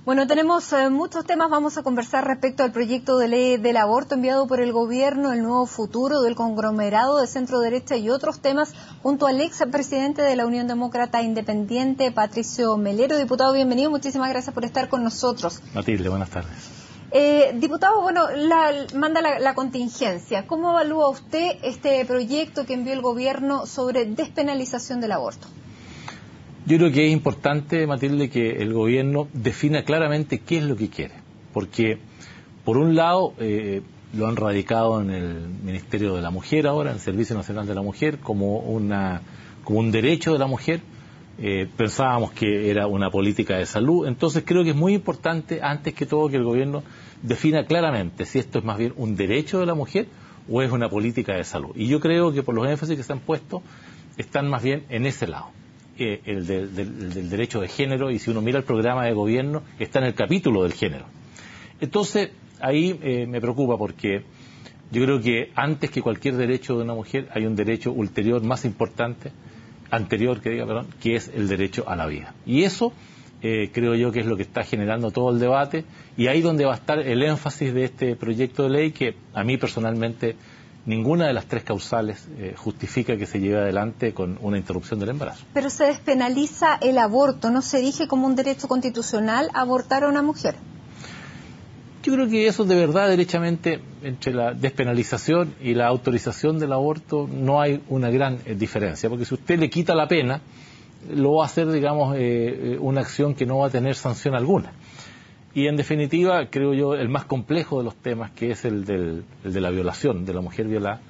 Bueno, tenemos muchos temas. Vamos a conversar respecto al proyecto de ley del aborto enviado por el gobierno, el nuevo futuro del conglomerado de centro derecha y otros temas junto al ex presidente de la Unión Demócrata Independiente, Patricio Melero. Diputado, bienvenido. Muchísimas gracias por estar con nosotros. Matilde, buenas tardes. Diputado, bueno, manda la contingencia. ¿Cómo evalúa usted este proyecto que envió el gobierno sobre despenalización del aborto? Yo creo que es importante, Matilde, que el gobierno defina claramente qué es lo que quiere. Porque, por un lado, lo han radicado en el Ministerio de la Mujer ahora, en el Servicio Nacional de la Mujer, como un derecho de la mujer. Pensábamos que era una política de salud. Entonces creo que es muy importante, antes que todo, que el gobierno defina claramente si esto es más bien un derecho de la mujer o es una política de salud. Y yo creo que por los énfasis que se han puesto, están más bien en ese lado. El del derecho de género, y si uno mira el programa de gobierno, está en el capítulo del género. Entonces, ahí me preocupa porque yo creo que antes que cualquier derecho de una mujer hay un derecho ulterior más importante, que es el derecho a la vida. Y eso creo yo que es lo que está generando todo el debate, y ahí donde va a estar el énfasis de este proyecto de ley, que a mí personalmente ninguna de las tres causales justifica que se lleve adelante con una interrupción del embarazo. Pero se despenaliza el aborto, ¿no se erige como un derecho constitucional abortar a una mujer? Yo creo que eso de verdad, derechamente, entre la despenalización y la autorización del aborto no hay una gran diferencia, porque si usted le quita la pena, lo va a hacer, digamos, una acción que no va a tener sanción alguna. Y en definitiva, creo yo, el más complejo de los temas, que es el de la violación, de la mujer violada,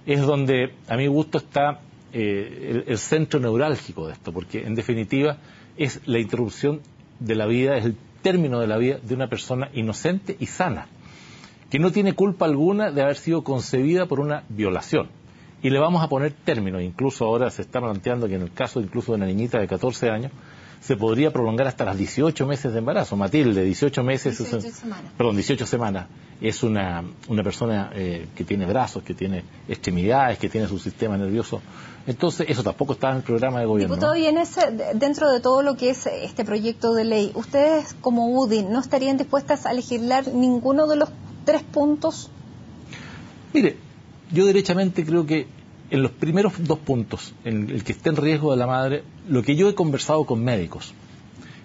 es donde a mi gusto está el centro neurálgico de esto, porque en definitiva es la interrupción de la vida, es el término de la vida de una persona inocente y sana, que no tiene culpa alguna de haber sido concebida por una violación. Y le vamos a poner término, incluso ahora se está planteando que en el caso incluso de una niñita de 14 años, se podría prolongar hasta las 18 meses de embarazo. Matilde, 18 meses... 18 semanas. Es una persona que tiene brazos, que tiene extremidades, que tiene su sistema nervioso. Entonces, eso tampoco está en el programa de gobierno. Diputado, y dentro de todo lo que es este proyecto de ley, ¿ustedes como UDI no estarían dispuestas a legislar ninguno de los tres puntos? Mire, yo derechamente creo que en los primeros dos puntos, en el que esté en riesgo de la madre, lo que yo he conversado con médicos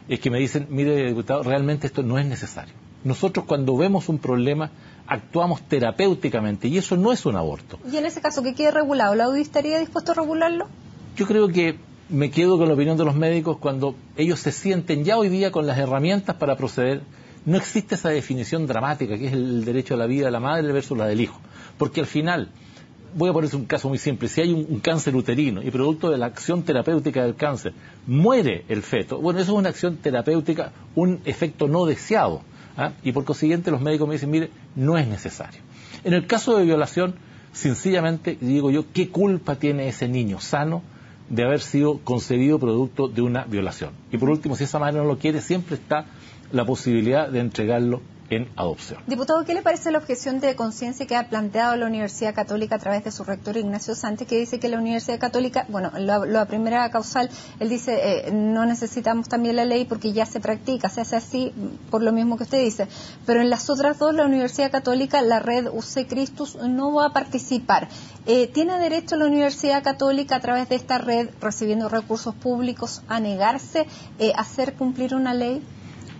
es que me dicen, mire, diputado, realmente esto no es necesario. Nosotros cuando vemos un problema actuamos terapéuticamente y eso no es un aborto. Y en ese caso, que quede regulado, ¿la UDI estaría dispuesto a regularlo? Yo creo que me quedo con la opinión de los médicos cuando ellos se sienten ya hoy día con las herramientas para proceder. No existe esa definición dramática que es el derecho a la vida de la madre versus la del hijo, porque al final... Voy a poner un caso muy simple. Si hay un cáncer uterino y producto de la acción terapéutica del cáncer muere el feto, bueno, eso es una acción terapéutica, un efecto no deseado, y por consiguiente los médicos me dicen, mire, no es necesario. En el caso de violación, sencillamente digo yo, ¿qué culpa tiene ese niño sano de haber sido concebido producto de una violación? Y por último, si esa madre no lo quiere, siempre está la posibilidad de entregarlo en adopción. Diputado, ¿qué le parece la objeción de conciencia que ha planteado la Universidad Católica a través de su rector Ignacio Sánchez, que dice que la Universidad Católica, bueno, la primera causal, él dice, no necesitamos también la ley porque ya se practica, se hace así por lo mismo que usted dice, pero en las otras dos, la Universidad Católica, la red UC Christus, no va a participar. ¿Tiene derecho la Universidad Católica a través de esta red, recibiendo recursos públicos, a negarse a hacer cumplir una ley?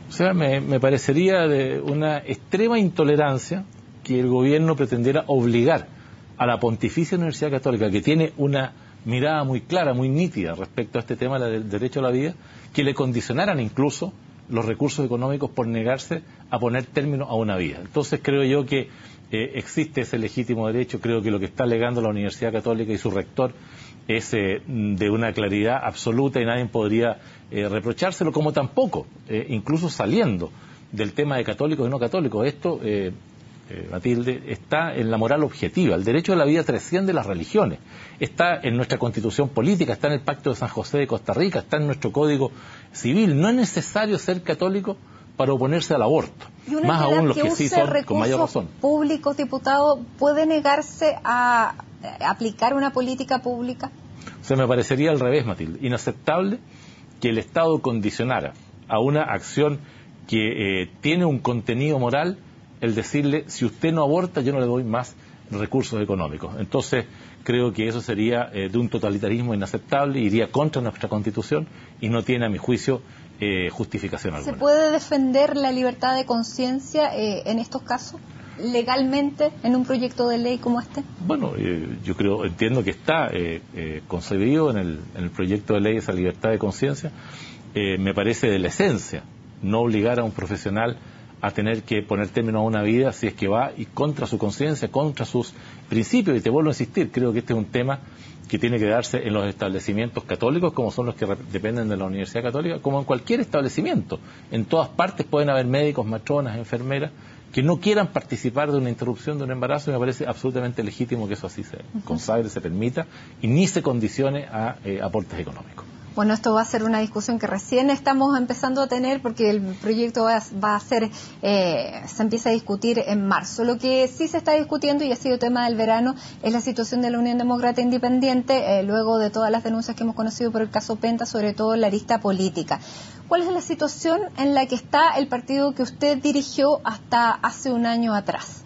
O sea, me parecería de una extrema intolerancia que el gobierno pretendiera obligar a la Pontificia Universidad Católica, que tiene una mirada muy clara, muy nítida respecto a este tema del derecho a la vida, que le condicionaran incluso los recursos económicos por negarse a poner término a una vida. Entonces creo yo que existe ese legítimo derecho. Creo que lo que está alegando la Universidad Católica y su rector es de una claridad absoluta y nadie podría reprochárselo, como tampoco, incluso saliendo del tema de católicos y no católicos. Esto, Matilde, está en la moral objetiva. El derecho a la vida trasciende las religiones. Está en nuestra Constitución política, está en el Pacto de San José de Costa Rica, está en nuestro Código Civil. No es necesario ser católico para oponerse al aborto. Más aún los que sí son con mayor razón. ¿Públicos, diputado, puede negarse a aplicar una política pública? O sea, me parecería al revés, Matilde. Inaceptable que el Estado condicionara a una acción que tiene un contenido moral el decirle, si usted no aborta, yo no le doy más recursos económicos. Entonces, creo que eso sería de un totalitarismo inaceptable, iría contra nuestra Constitución y no tiene, a mi juicio, justificación alguna. ¿Se puede defender la libertad de conciencia en estos casos, legalmente, en un proyecto de ley como este? Bueno, yo entiendo que está concebido en el proyecto de ley esa libertad de conciencia. Me parece de la esencia no obligar a un profesional a tener que poner término a una vida si es que va y contra su conciencia, contra sus principios. Y te vuelvo a insistir, creo que este es un tema que tiene que darse en los establecimientos católicos, como son los que dependen de la Universidad Católica, como en cualquier establecimiento. En todas partes pueden haber médicos, matronas, enfermeras, que no quieran participar de una interrupción de un embarazo, y me parece absolutamente legítimo que eso así se consagre, se permita, y ni se condicione a aportes económicos. Bueno, esto va a ser una discusión que recién estamos empezando a tener, porque el proyecto va a ser, se empieza a discutir en marzo. Lo que sí se está discutiendo, y ha sido tema del verano, es la situación de la Unión Demócrata Independiente, luego de todas las denuncias que hemos conocido por el caso Penta, sobre todo en la arista política. ¿Cuál es la situación en la que está el partido que usted dirigió hasta hace un año atrás?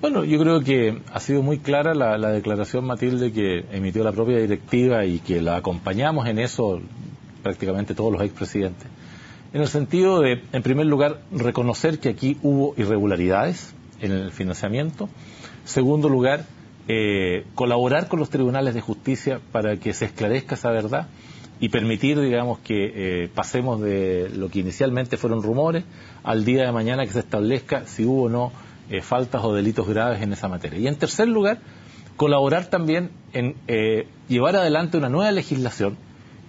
Bueno, yo creo que ha sido muy clara la declaración, Matilde, que emitió la propia directiva y que la acompañamos en eso prácticamente todos los expresidentes. En el sentido de, en primer lugar, reconocer que aquí hubo irregularidades en el financiamiento. Segundo lugar, colaborar con los tribunales de justicia para que se esclarezca esa verdad y permitir, digamos, que pasemos de lo que inicialmente fueron rumores al día de mañana que se establezca si hubo o no faltas o delitos graves en esa materia. Y en tercer lugar, colaborar también en llevar adelante una nueva legislación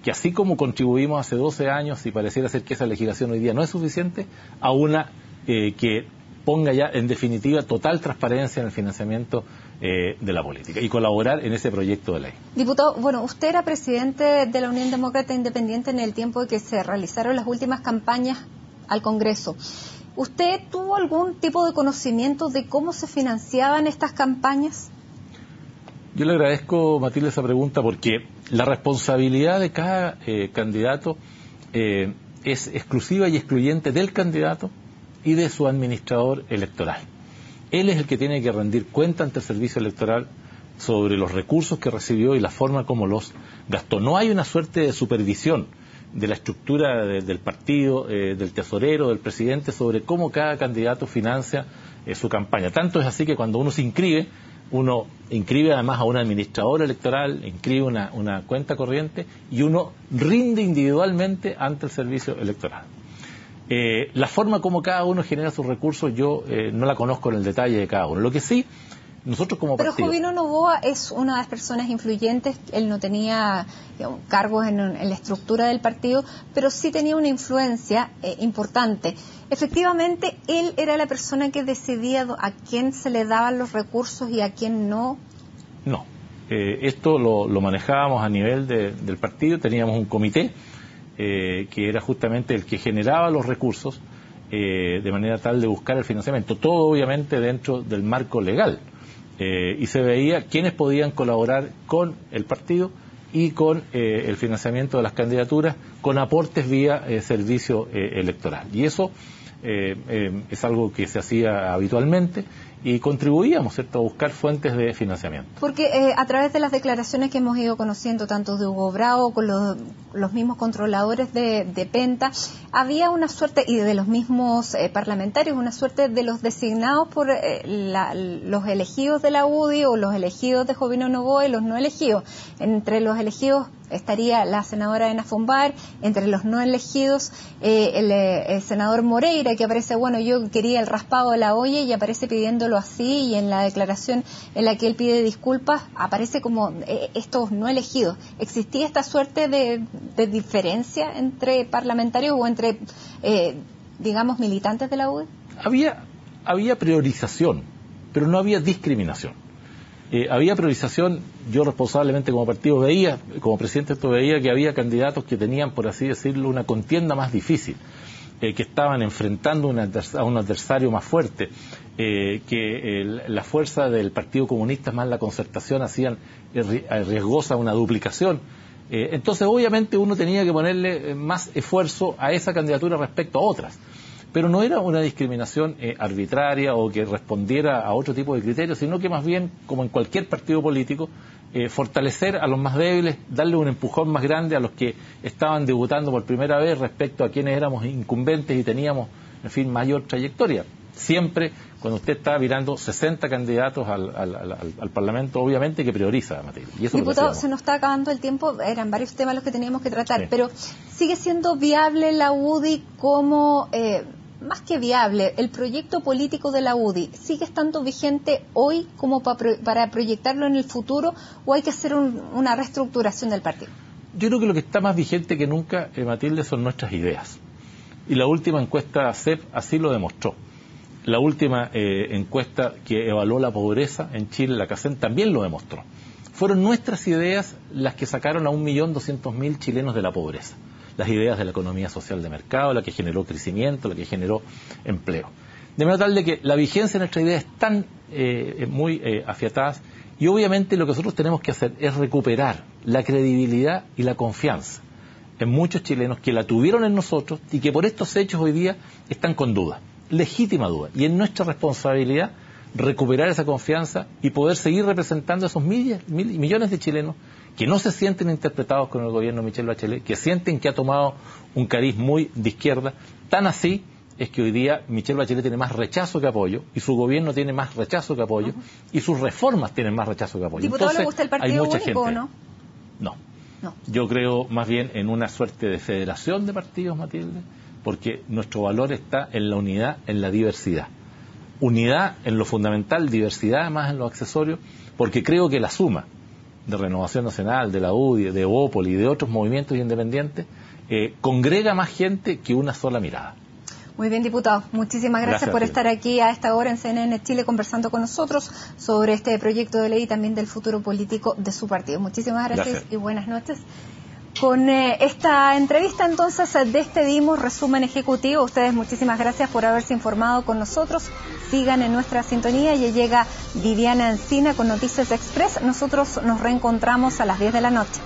que, así como contribuimos hace 12 años y pareciera ser que esa legislación hoy día no es suficiente, a una que ponga ya en definitiva total transparencia en el financiamiento de la política y colaborar en ese proyecto de ley. Diputado, bueno, usted era presidente de la Unión Demócrata Independiente en el tiempo en que se realizaron las últimas campañas al Congreso. ¿Usted tuvo algún tipo de conocimiento de cómo se financiaban estas campañas? Yo le agradezco, Matilde, esa pregunta, porque la responsabilidad de cada candidato es exclusiva y excluyente del candidato y de su administrador electoral. Él es el que tiene que rendir cuenta ante el servicio electoral sobre los recursos que recibió y la forma como los gastó. No hay una suerte de supervisión de la estructura del partido, del tesorero, del presidente, sobre cómo cada candidato financia su campaña. Tanto es así que cuando uno se inscribe, uno inscribe además a un administrador electoral, inscribe una cuenta corriente y uno rinde individualmente ante el servicio electoral. La forma como cada uno genera sus recursos yo no la conozco en el detalle de cada uno. Lo que sí, nosotros como partido... Pero Jovino Novoa es una de las personas influyentes. Él no tenía cargos en la estructura del partido, pero sí tenía una influencia importante. Efectivamente, él era la persona que decidía a quién se le daban los recursos y a quién no. No, esto lo manejábamos a nivel del partido. Teníamos un comité que era justamente el que generaba los recursos de manera tal de buscar el financiamiento. Todo obviamente dentro del marco legal. Y se veía quiénes podían colaborar con el partido y con el financiamiento de las candidaturas con aportes vía servicio electoral. Y eso es algo que se hacía habitualmente y contribuíamos, ¿cierto?, a buscar fuentes de financiamiento. Porque a través de las declaraciones que hemos ido conociendo, tanto de Hugo Bravo con los mismos controladores de Penta, había una suerte, y de los mismos parlamentarios, una suerte de los designados por los elegidos de la UDI o los elegidos de Jovino Novoa y los no elegidos. Entre los elegidos estaría la senadora Ena Fumbar, entre los no elegidos el senador Moreira, que aparece, bueno, yo quería el raspado de la olla, y aparece pidiéndolo así, y en la declaración en la que él pide disculpas aparece como estos no elegidos. ¿Existía esta suerte de diferencia entre parlamentarios o entre, digamos, militantes de la UDI? Había priorización, pero no había discriminación. Había priorización. Yo responsablemente como partido veía, como presidente veía que había candidatos que tenían, por así decirlo, una contienda más difícil, que estaban enfrentando a un adversario más fuerte, que la fuerza del Partido Comunista más la Concertación hacían riesgosa una duplicación. Entonces obviamente uno tenía que ponerle más esfuerzo a esa candidatura respecto a otras. pero no era una discriminación arbitraria o que respondiera a otro tipo de criterios, sino que más bien, como en cualquier partido político, fortalecer a los más débiles, darle un empujón más grande a los que estaban debutando por primera vez respecto a quienes éramos incumbentes y teníamos, en fin, mayor trayectoria. Siempre, cuando usted está mirando 60 candidatos al Parlamento, obviamente que prioriza, Matilde. Y eso Diputado, se nos está acabando el tiempo, eran varios temas los que teníamos que tratar, sí. Pero ¿sigue siendo viable la UDI como... más que viable, el proyecto político de la UDI sigue estando vigente hoy como para proyectarlo en el futuro, o hay que hacer una reestructuración del partido? Yo creo que lo que está más vigente que nunca, Matilde, son nuestras ideas. Y la última encuesta CEP así lo demostró. La última encuesta que evaluó la pobreza en Chile, la CACEN, también lo demostró. Fueron nuestras ideas las que sacaron a 1.200.000 chilenos de la pobreza. Las ideas de la economía social de mercado, la que generó crecimiento, la que generó empleo. De manera tal de que la vigencia de nuestras ideas están muy afiatadas, y obviamente lo que nosotros tenemos que hacer es recuperar la credibilidad y la confianza en muchos chilenos que la tuvieron en nosotros y que por estos hechos hoy día están con duda, legítima duda. Y es nuestra responsabilidad recuperar esa confianza y poder seguir representando a esos millones de chilenos que no se sienten interpretados con el gobierno de Michelle Bachelet, que sienten que ha tomado un cariz muy de izquierda. Tan así es que hoy día Michelle Bachelet tiene más rechazo que apoyo, y su gobierno tiene más rechazo que apoyo, y sus reformas tienen más rechazo que apoyo. ¿Diputado, le gusta el partido único gente, o no? No. No. Yo creo más bien en una suerte de federación de partidos, Matilde, porque nuestro valor está en la unidad, en la diversidad. Unidad en lo fundamental, diversidad además en lo accesorio, porque creo que la suma de Renovación Nacional, de la UDI, de Evópoli y de otros movimientos independientes congrega más gente que una sola mirada. Muy bien, diputado. Muchísimas gracias por estar aquí a esta hora en CNN Chile conversando con nosotros sobre este proyecto de ley y también del futuro político de su partido. Muchísimas gracias y buenas noches. Con esta entrevista entonces despedimos Resumen Ejecutivo. Ustedes muchísimas gracias por haberse informado con nosotros. Sigan en nuestra sintonía. Ya llega Viviana Encina con Noticias Express. Nosotros nos reencontramos a las 10 de la noche.